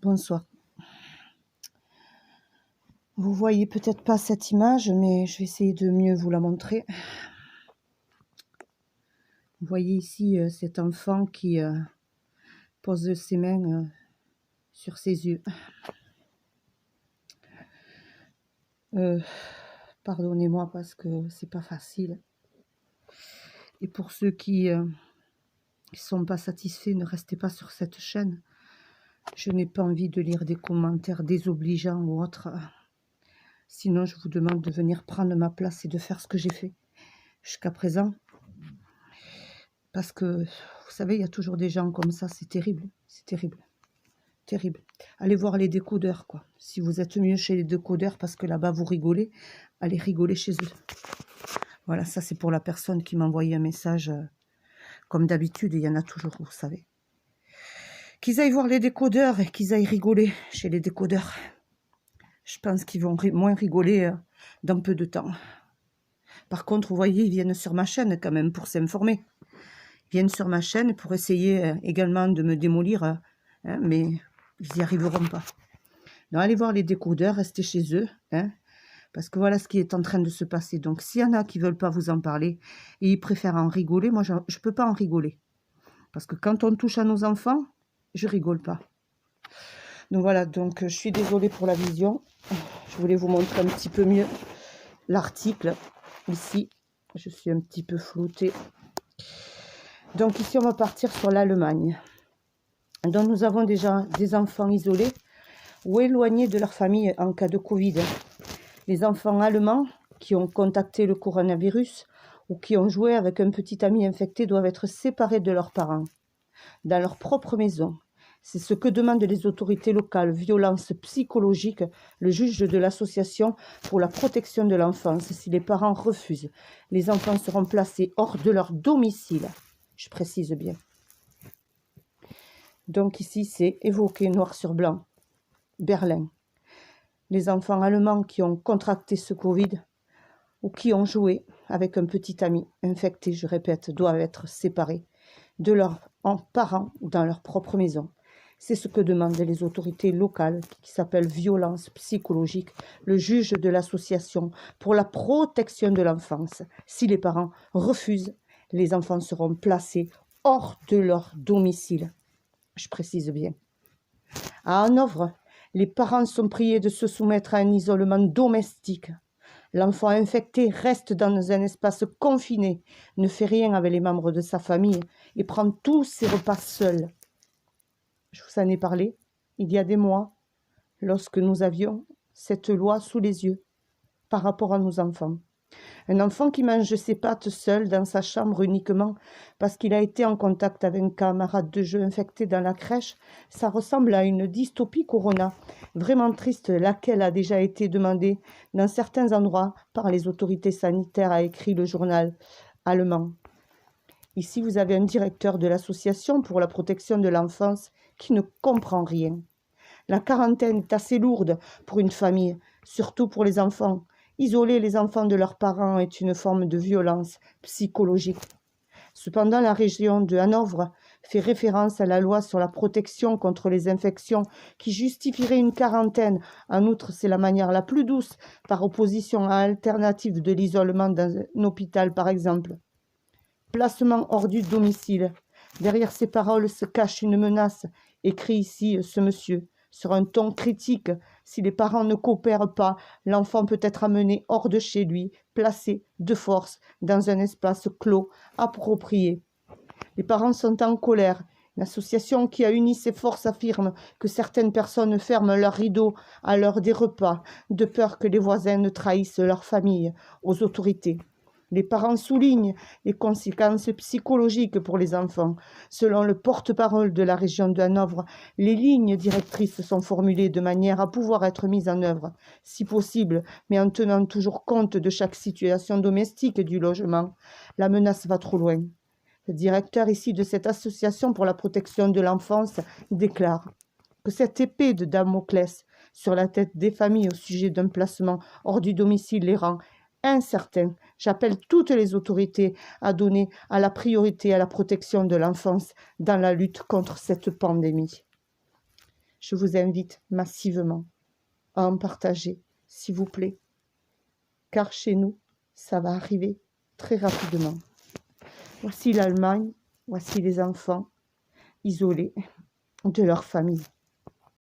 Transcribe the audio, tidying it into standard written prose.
Bonsoir. Vous voyez peut-être pas cette image, mais je vais essayer de mieux vous la montrer. Vous voyez ici cet enfant qui pose ses mains sur ses yeux. Pardonnez-moi parce que c'est pas facile. Et pour ceux qui sont pas satisfaits, ne restez pas sur cette chaîne. Je n'ai pas envie de lire des commentaires désobligeants ou autres. Sinon, je vous demande de venir prendre ma place et de faire ce que j'ai fait jusqu'à présent. Parce que, vous savez, il y a toujours des gens comme ça, c'est terrible, c'est terrible, terrible. Allez voir les décodeurs, quoi. Si vous êtes mieux chez les décodeurs, parce que là-bas, vous rigolez, allez rigoler chez eux. Voilà, ça c'est pour la personne qui m'a envoyé un message, comme d'habitude, il y en a toujours, vous savez. Qu'ils aillent voir les décodeurs et qu'ils aillent rigoler chez les décodeurs. Je pense qu'ils vont moins rigoler dans peu de temps. Par contre, vous voyez, ils viennent sur ma chaîne quand même pour s'informer. Viennent sur ma chaîne pour essayer également de me démolir, hein, mais ils n'y arriveront pas. Donc, allez voir les décodeurs, restez chez eux, hein, parce que voilà ce qui est en train de se passer. Donc, s'il y en a qui ne veulent pas vous en parler et ils préfèrent en rigoler, moi, je ne peux pas en rigoler. Parce que quand on touche à nos enfants, je rigole pas. Donc, voilà, donc je suis désolée pour la vision. Je voulais vous montrer un petit peu mieux l'article. Ici, je suis un petit peu floutée. Donc ici, on va partir sur l'Allemagne. Donc nous avons déjà des enfants isolés ou éloignés de leur famille en cas de Covid. Les enfants allemands qui ont contacté le coronavirus ou qui ont joué avec un petit ami infecté doivent être séparés de leurs parents, dans leur propre maison. C'est ce que demandent les autorités locales. Violence psychologique, le juge de l'association pour la protection de l'enfance. Si les parents refusent, les enfants seront placés hors de leur domicile. Je précise bien. Donc ici, c'est évoqué noir sur blanc. Berlin. Les enfants allemands qui ont contracté ce Covid ou qui ont joué avec un petit ami infecté, je répète, doivent être séparés de leurs parents dans leur propre maison. C'est ce que demandent les autorités locales qui s'appellent violence psychologique, le juge de l'association pour la protection de l'enfance. Si les parents refusent, les enfants seront placés hors de leur domicile. Je précise bien. À Hanovre, les parents sont priés de se soumettre à un isolement domestique. L'enfant infecté reste dans un espace confiné, ne fait rien avec les membres de sa famille et prend tous ses repas seul. Je vous en ai parlé il y a des mois, lorsque nous avions cette loi sous les yeux par rapport à nos enfants. Un enfant qui mange ses pâtes seul dans sa chambre uniquement parce qu'il a été en contact avec un camarade de jeu infecté dans la crèche, ça ressemble à une dystopie corona, vraiment triste, laquelle a déjà été demandée dans certains endroits par les autorités sanitaires, a écrit le journal allemand. Ici, vous avez un directeur de l'association pour la protection de l'enfance qui ne comprend rien. La quarantaine est assez lourde pour une famille, surtout pour les enfants. Isoler les enfants de leurs parents est une forme de violence psychologique. Cependant, la région de Hanovre fait référence à la loi sur la protection contre les infections qui justifierait une quarantaine. En outre, c'est la manière la plus douce, par opposition à l'alternative de l'isolement dans un hôpital, par exemple. Placement hors du domicile. Derrière ces paroles se cache une menace, écrit ici ce monsieur. Sur un ton critique, si les parents ne coopèrent pas, l'enfant peut être amené hors de chez lui, placé de force dans un espace clos, approprié. Les parents sont en colère. Une association qui a uni ses forces affirme que certaines personnes ferment leurs rideaux à l'heure des repas, de peur que les voisins ne trahissent leur famille aux autorités. Les parents soulignent les conséquences psychologiques pour les enfants. Selon le porte-parole de la région de Hanovre, les lignes directrices sont formulées de manière à pouvoir être mises en œuvre, si possible, mais en tenant toujours compte de chaque situation domestique et du logement. La menace va trop loin. Le directeur ici de cette association pour la protection de l'enfance déclare que cette épée de Damoclès sur la tête des familles au sujet d'un placement hors du domicile les rend incertain. J'appelle toutes les autorités à donner à la priorité à la protection de l'enfance dans la lutte contre cette pandémie. Je vous invite massivement à en partager, s'il vous plaît, car chez nous, ça va arriver très rapidement. Voici l'Allemagne, voici les enfants isolés de leur famille.